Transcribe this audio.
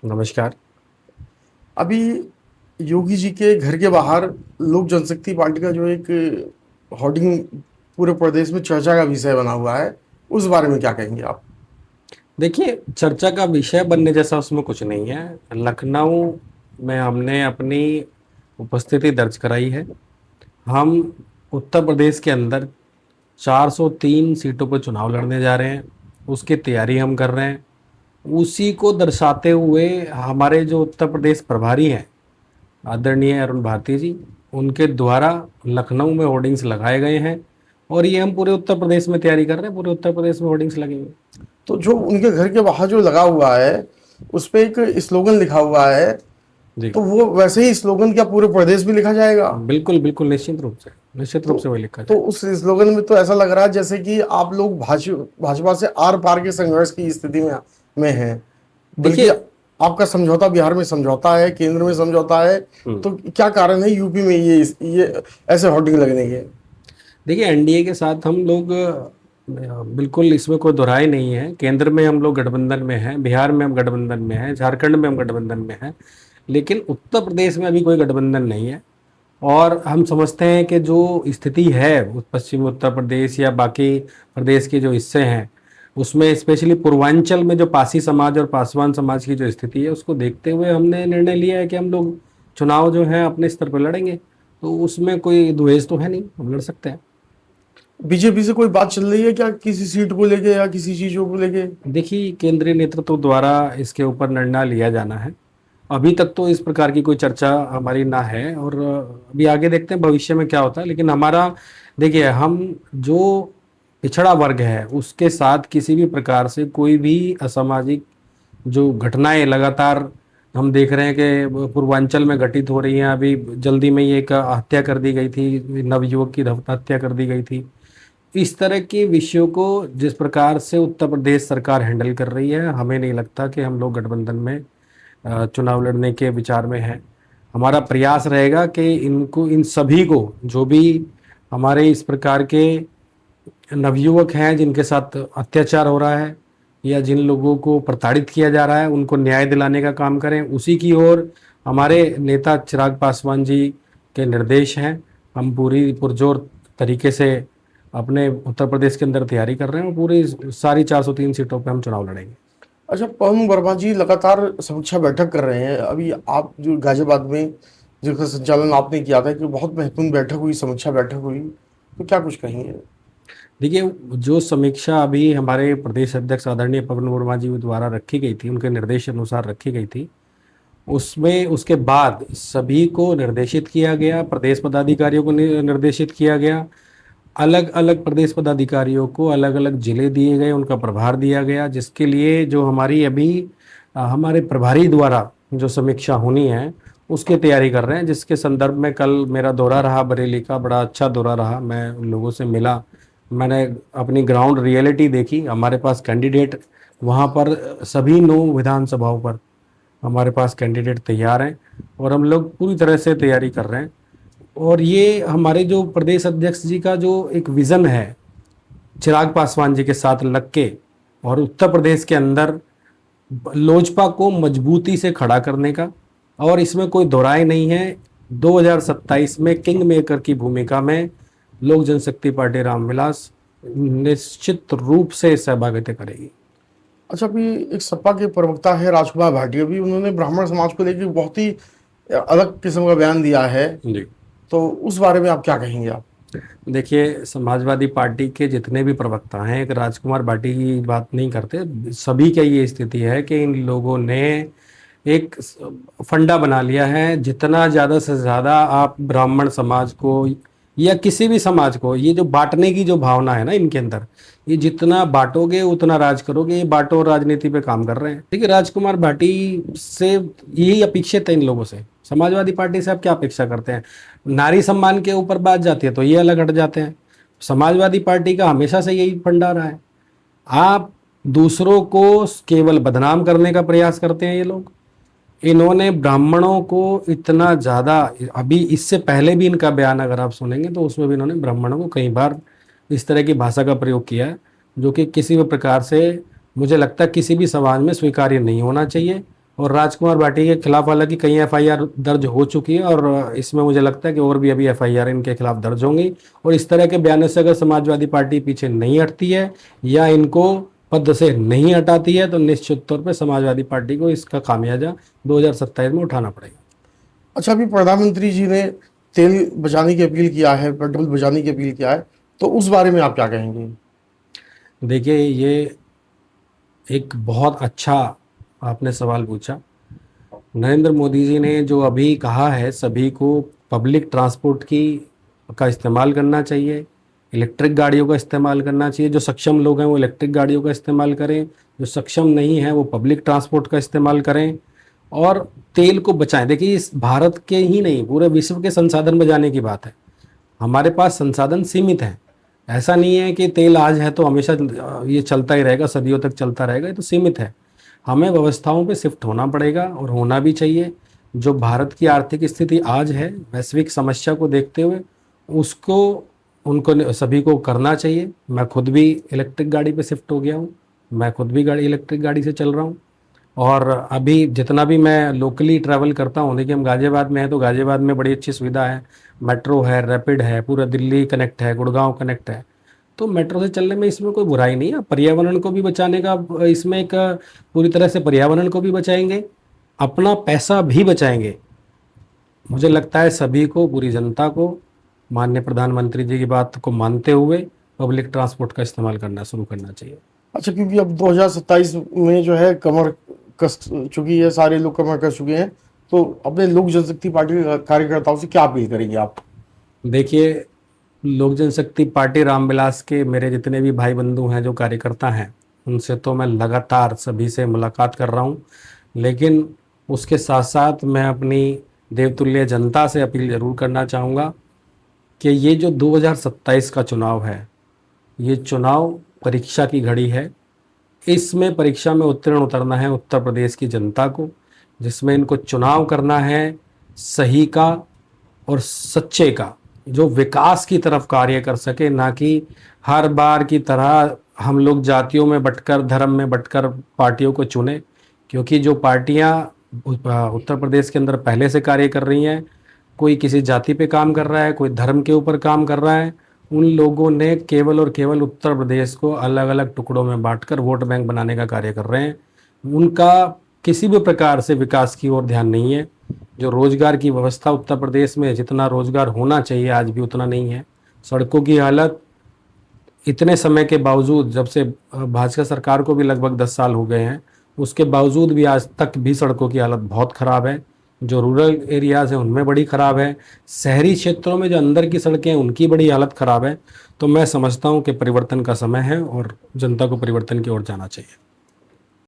नमस्कार। अभी योगी जी के घर के बाहर लोक जनशक्ति पार्टी का जो एक होर्डिंग पूरे प्रदेश में चर्चा का विषय बना हुआ है, उस बारे में क्या कहेंगे आप? देखिए, चर्चा का विषय बनने जैसा उसमें कुछ नहीं है। लखनऊ में हमने अपनी उपस्थिति दर्ज कराई है। हम उत्तर प्रदेश के अंदर 403 सीटों पर चुनाव लड़ने जा रहे हैं। उसकी तैयारी हम कर रहे हैं। उसी को दर्शाते हुए हमारे जो उत्तर प्रदेश प्रभारी हैं, आदरणीय अरुण भारती जी, उनके द्वारा लखनऊ में होर्डिंग्स लगाए गए हैं और ये हम पूरे उत्तर प्रदेश में तैयारी कर रहे हैं। पूरे उत्तर प्रदेश में होर्डिंग्स लगेंगे। तो जो उनके घर के बाहर जो लगा हुआ है, उस पे एक स्लोगन लिखा हुआ है, जी, तो वो वैसे ही स्लोगन क्या पूरे प्रदेश में लिखा जाएगा? बिल्कुल, बिल्कुल, निश्चित रूप से तो वही लिखा तो जाए। उस स्लोगन में तो ऐसा लग रहा है जैसे कि आप लोग भाजपा से आर पार के संघर्ष की स्थिति में हैं। बल्कि देखिए। आपका समझौता बिहार में समझौता है, केंद्र में समझौता है। हुँ। तो क्या कारण है यूपी में ये ऐसे होर्डिंग लगने के? देखिए, एनडीए के साथ हम लोग बिल्कुल, इसमें कोई दोहराई नहीं है। केंद्र में हम लोग गठबंधन में हैं, बिहार में हम गठबंधन में हैं, झारखंड में हम गठबंधन में हैं, लेकिन उत्तर प्रदेश में अभी कोई गठबंधन नहीं है। और हम समझते हैं कि जो स्थिति है पश्चिमी उत्तर प्रदेश या बाकी प्रदेश के जो हिस्से हैं, उसमें स्पेशली पूर्वांचल में जो पासी समाज और पासवान समाज की जो स्थिति है, उसको देखते हुए हमने निर्णय लिया है कि हम लोग चुनाव जो है अपने स्तर पर लड़ेंगे। तो उसमें कोई द्वेष तो है नहीं, हम लड़ सकते हैं। बीजेपी से कोई बात चल रही है क्या, किसी सीट को लेके या किसी चीजों को लेके? देखिए, केंद्रीय नेतृत्व द्वारा इसके ऊपर निर्णय लिया जाना है। अभी तक तो इस प्रकार की कोई चर्चा हमारी ना है और अभी आगे देखते हैं भविष्य में क्या होता है। लेकिन हमारा, देखिए, हम जो पिछड़ा वर्ग है उसके साथ किसी भी प्रकार से कोई भी असामाजिक जो घटनाएं लगातार हम देख रहे हैं कि पूर्वांचल में घटित हो रही हैं। अभी जल्दी में ही एक हत्या कर दी गई थी, नवयुवक की हत्या कर दी गई थी। इस तरह के विषयों को जिस प्रकार से उत्तर प्रदेश सरकार हैंडल कर रही है, हमें नहीं लगता कि हम लोग गठबंधन में चुनाव लड़ने के विचार में हैं। हमारा प्रयास रहेगा कि इनको, इन सभी को, जो भी हमारे इस प्रकार के नवयुवक हैं जिनके साथ अत्याचार हो रहा है या जिन लोगों को प्रताड़ित किया जा रहा है, उनको न्याय दिलाने का काम करें। उसी की ओर हमारे नेता चिराग पासवान जी के निर्देश हैं। हम पूरी पुरजोर तरीके से अपने उत्तर प्रदेश के अंदर तैयारी कर रहे हैं और पूरी सारी 403 सीटों पे हम चुनाव लड़ेंगे। अच्छा, पवन वर्मा जी लगातार समीक्षा बैठक कर रहे हैं। अभी आप जो गाजियाबाद में जिसका संचालन आपने किया था, कि बहुत महत्वपूर्ण बैठक हुई, समीक्षा बैठक हुई, तो क्या कुछ कहेंगे? देखिए, जो समीक्षा अभी हमारे प्रदेश अध्यक्ष आदरणीय पवन वर्मा जी द्वारा रखी गई थी, उनके निर्देश अनुसार रखी गई थी, उसमें उसके बाद सभी को निर्देशित किया गया, प्रदेश पदाधिकारियों को निर्देशित किया गया। अलग अलग प्रदेश पदाधिकारियों को अलग अलग जिले दिए गए, उनका प्रभार दिया गया, जिसके लिए जो हमारी अभी हमारे प्रभारी द्वारा जो समीक्षा होनी है उसकी तैयारी कर रहे हैं। जिसके संदर्भ में कल मेरा दौरा रहा बरेली का, बड़ा अच्छा दौरा रहा। मैं उन लोगों से मिला, मैंने अपनी ग्राउंड रियलिटी देखी। हमारे पास कैंडिडेट वहाँ पर सभी 9 विधानसभाओं पर हमारे पास कैंडिडेट तैयार हैं और हम लोग पूरी तरह से तैयारी कर रहे हैं। और ये हमारे जो प्रदेश अध्यक्ष जी का जो एक विज़न है, चिराग पासवान जी के साथ लग के और उत्तर प्रदेश के अंदर लोजपा को मजबूती से खड़ा करने का, और इसमें कोई दोहराई नहीं है, 2027 में किंग मेकर की भूमिका में लोक जनशक्ति पार्टी रामविलास निश्चित रूप से सहभागिता करेगी। अच्छा, अभी एक सपा के प्रवक्ता है राजकुमार भाटिया, भी उन्होंने ब्राह्मण समाज को लेकर बहुत ही अलग किस्म का बयान दिया है। जी। तो उस बारे में आप क्या कहेंगे आप? देखिए, समाजवादी पार्टी के जितने भी प्रवक्ता हैं, एक राजकुमार भाटी की बात नहीं करते। सभी की ये स्थिति है कि इन लोगों ने एक फंडा बना लिया है। जितना ज़्यादा से ज़्यादा आप ब्राह्मण समाज को या किसी भी समाज को, ये जो बांटने की जो भावना है ना इनके अंदर, ये जितना बांटोगे उतना राज करोगे, ये बांटो राजनीति पे काम कर रहे हैं। ठीक है, राजकुमार भाटी से यही अपेक्षित है इन लोगों से। समाजवादी पार्टी से आप क्या अपेक्षा करते हैं? नारी सम्मान के ऊपर बात जाती है तो ये अलग हट जाते हैं। समाजवादी पार्टी का हमेशा से यही फंडा रहा है। आप दूसरों को केवल बदनाम करने का प्रयास करते हैं ये लोग। इन्होंने ब्राह्मणों को इतना ज़्यादा, अभी इससे पहले भी इनका बयान अगर आप सुनेंगे तो उसमें भी इन्होंने ब्राह्मणों को कई बार इस तरह की भाषा का प्रयोग किया है, जो कि किसी भी प्रकार से मुझे लगता है किसी भी समाज में स्वीकार्य नहीं होना चाहिए। और राजकुमार भाटी के खिलाफ हालांकि कई एफआईआर दर्ज हो चुकी है, और इसमें मुझे लगता है कि और भी अभी एफआईआर इनके खिलाफ दर्ज होंगी। और इस तरह के बयानों से अगर समाजवादी पार्टी पीछे नहीं हटती है या इनको पद से नहीं हटाती है, तो निश्चित तौर पर समाजवादी पार्टी को इसका खामियाजा 2027 में उठाना पड़ेगा। अच्छा, अभी प्रधानमंत्री जी ने तेल बचाने की अपील किया है, पेट्रोल बचाने की अपील किया है, तो उस बारे में आप क्या कहेंगे? देखिए, ये एक बहुत अच्छा आपने सवाल पूछा। नरेंद्र मोदी जी ने जो अभी कहा है सभी को पब्लिक ट्रांसपोर्ट का इस्तेमाल करना चाहिए, इलेक्ट्रिक गाड़ियों का इस्तेमाल करना चाहिए। जो सक्षम लोग हैं वो इलेक्ट्रिक गाड़ियों का इस्तेमाल करें, जो सक्षम नहीं है वो पब्लिक ट्रांसपोर्ट का इस्तेमाल करें और तेल को बचाएं। देखिए, इस भारत के ही नहीं पूरे विश्व के संसाधन बचाने की बात है। हमारे पास संसाधन सीमित हैं। ऐसा नहीं है कि तेल आज है तो हमेशा ये चलता ही रहेगा, सदियों तक चलता रहेगा, ये तो सीमित है। हमें व्यवस्थाओं पे शिफ्ट होना पड़ेगा और होना भी चाहिए। जो भारत की आर्थिक स्थिति आज है, वैश्विक समस्या को देखते हुए उसको उनको सभी को करना चाहिए। मैं खुद भी इलेक्ट्रिक गाड़ी पे शिफ्ट हो गया हूँ, मैं खुद भी इलेक्ट्रिक गाड़ी से चल रहा हूँ। और अभी जितना भी मैं लोकली ट्रैवल करता हूँ, देखिए हम गाज़ियाबाद में हैं तो गाज़ियाबाद में बड़ी अच्छी सुविधा है, मेट्रो है, रैपिड है, पूरा दिल्ली कनेक्ट है, गुड़गांव कनेक्ट है। तो मेट्रो से चलने में इसमें कोई बुराई नहीं है। पर्यावरण को भी बचाने का इसमें एक पूरी तरह से पर्यावरण को भी बचाएंगे, अपना पैसा भी बचाएंगे। मुझे लगता है सभी को, पूरी जनता को माननीय प्रधानमंत्री जी की बात को मानते हुए पब्लिक ट्रांसपोर्ट का इस्तेमाल करना शुरू करना चाहिए। अच्छा, क्योंकि अब 2027 में जो है कमर कस चुकी है, सारे लोग कमर कस चुके हैं, तो अपने लोक जनशक्ति पार्टी के कार्यकर्ताओं से क्या अपील करेंगे आप? देखिए, लोक जनशक्ति पार्टी रामविलास के मेरे जितने भी भाई बंधु हैं, जो कार्यकर्ता हैं, उनसे तो मैं लगातार सभी से मुलाकात कर रहा हूं, लेकिन उसके साथ साथ मैं अपनी देवतुल्य जनता से अपील ज़रूर करना चाहूँगा कि ये जो 2027 का चुनाव है, ये चुनाव परीक्षा की घड़ी है। इसमें परीक्षा में उत्तीर्ण उतरना है उत्तर प्रदेश की जनता को, जिसमें इनको चुनाव करना है सही का और सच्चे का, जो विकास की तरफ कार्य कर सके, ना कि हर बार की तरह हम लोग जातियों में बंटकर, धर्म में बंटकर पार्टियों को चुने। क्योंकि जो पार्टियां उत्तर प्रदेश के अंदर पहले से कार्य कर रही हैं, कोई किसी जाति पे काम कर रहा है, कोई धर्म के ऊपर काम कर रहा है, उन लोगों ने केवल और केवल उत्तर प्रदेश को अलग अलग टुकड़ों में बांटकर वोट बैंक बनाने का कार्य कर रहे हैं। उनका किसी भी प्रकार से विकास की ओर ध्यान नहीं है। जो रोजगार की व्यवस्था उत्तर प्रदेश में जितना रोजगार होना चाहिए आज भी उतना नहीं है। सड़कों की हालत इतने समय के बावजूद, जब से भाजपा सरकार को भी लगभग 10 साल हो गए हैं, उसके बावजूद भी आज तक भी सड़कों की हालत बहुत ख़राब है। जो रूरल एरियाज़ हैं उनमें बड़ी ख़राब है। शहरी क्षेत्रों में जो अंदर की सड़कें हैं उनकी बड़ी हालत ख़राब है। तो मैं समझता हूँ कि परिवर्तन का समय है और जनता को परिवर्तन की ओर जाना चाहिए।